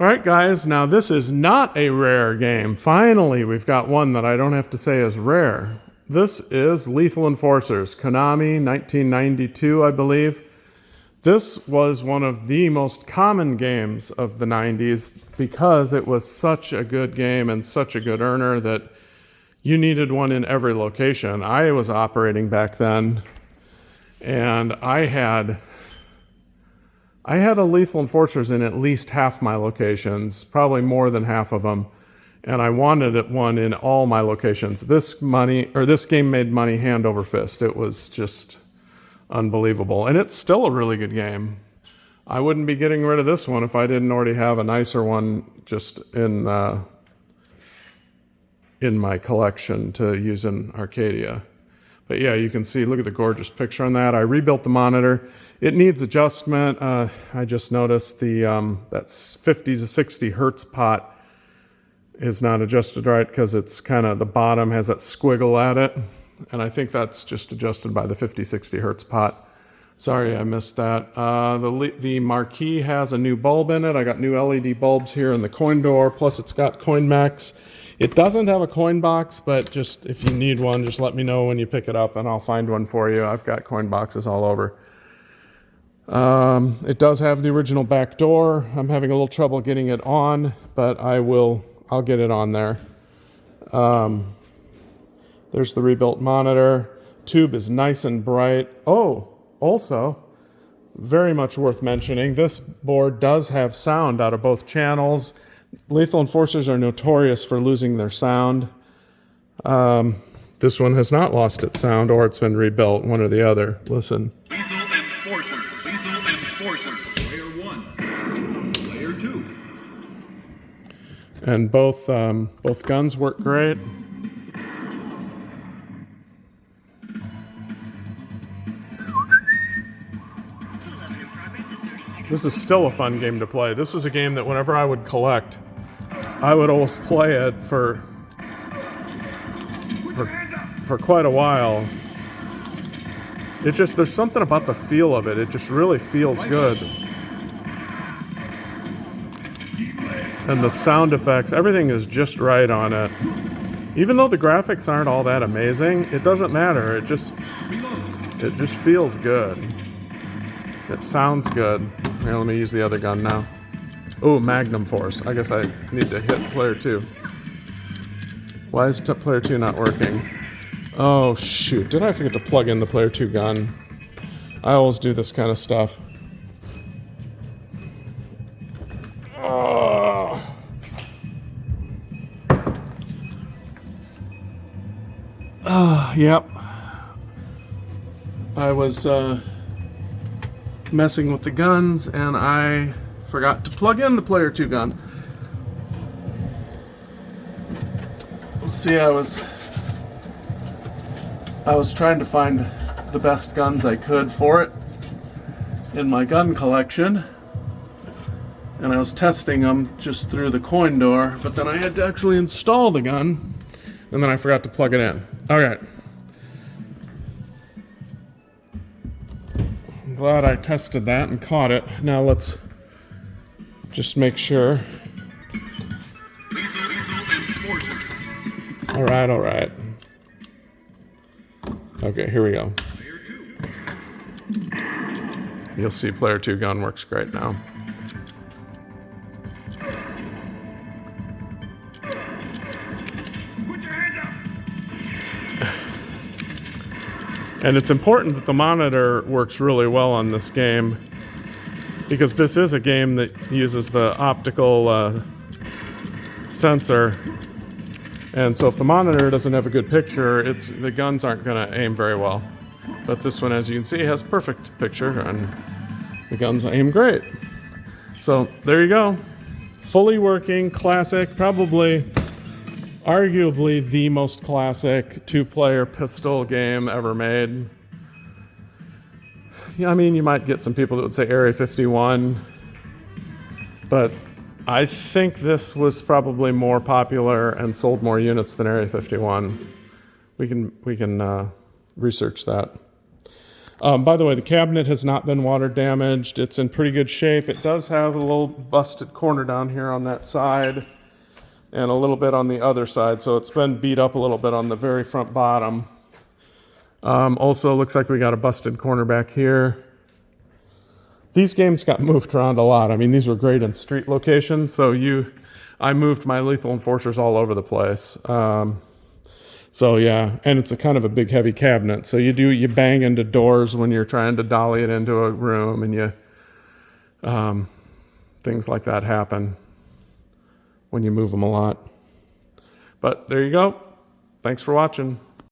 All right, guys, now this is not a rare game. Finally, we've got one that I don't have to say is rare. This is Lethal Enforcers, Konami, 1992, I believe. This was one of the most common games of the 90s because it was such a good game and such a good earner that you needed one in every location. I was operating back then, and I had a Lethal Enforcers in at least half my locations, probably more than half of them, and I wanted one in all my locations. This game made money hand over fist. It was just unbelievable, and it's still a really good game. I wouldn't be getting rid of this one if I didn't already have a nicer one just in my collection to use in Arcadia. But yeah, you can see, look at the gorgeous picture on that. I rebuilt the monitor. It needs adjustment. I just noticed that's 50 to 60 hertz pot is not adjusted right because it's kind of, the bottom has that squiggle at it. And I think that's just adjusted by the 50, 60 hertz pot. Sorry, I missed that. The marquee has a new bulb in it. I got new LED bulbs here in the coin door, plus it's got coin max. It doesn't have a coin box, but just if you need one, just let me know when you pick it up and I'll find one for you. I've got coin boxes all over. It does have the original back door. I'm having a little trouble getting it on, but I'll get it on there. There's the rebuilt monitor. Tube is nice and bright. Oh, also, very much worth mentioning, this board does have sound out of both channels. Lethal Enforcers are notorious for losing their sound. This one has not lost its sound, or it's been rebuilt, one or the other. Listen. Lethal Enforcers, Player 1, Player 2. And both guns work great. This is still a fun game to play. This is a game that whenever I would collect, I would always play it for quite a while. There's something about the feel of it. It just really feels good. And the sound effects, everything is just right on it. Even though the graphics aren't all that amazing, it doesn't matter. It just feels good. It sounds good. Here, let me use the other gun now. Oh, Magnum Force. I guess I need to hit player 2. Why is player 2 not working? Oh, shoot. Did I forget to plug in the player 2 gun? I always do this kind of stuff. Oh. Yep. I was messing with the guns and I forgot to plug in the player 2 gun. See, I was trying to find the best guns I could for it in my gun collection, and I was testing them just through the coin door, but then I had to actually install the gun, and then I forgot to plug it in. Alright. I'm glad I tested that and caught it. Now let's just make sure. Alright. Okay, here we go. You'll see player 2 gun works great now. Put your hands up. And it's important that the monitor works really well on this game, because this is a game that uses the optical sensor. And so if the monitor doesn't have a good picture, the guns aren't going to aim very well. But this one, as you can see, has perfect picture, and the guns aim great. So there you go. Fully working, classic, arguably the most classic 2-player pistol game ever made. Yeah, I mean, you might get some people that would say Area 51, but I think this was probably more popular and sold more units than Area 51. We can research that. By the way, the cabinet has not been water damaged. It's in pretty good shape. It does have a little busted corner down here on that side and a little bit on the other side. So it's been beat up a little bit on the very front bottom. Also, looks like we got a busted corner back here. These games got moved around a lot. I mean, these were great in street locations. So I moved my Lethal Enforcers all over the place. So yeah, and it's a kind of a big heavy cabinet. So you bang into doors when you're trying to dolly it into a room, and things like that happen when you move them a lot. But there you go. Thanks for watching.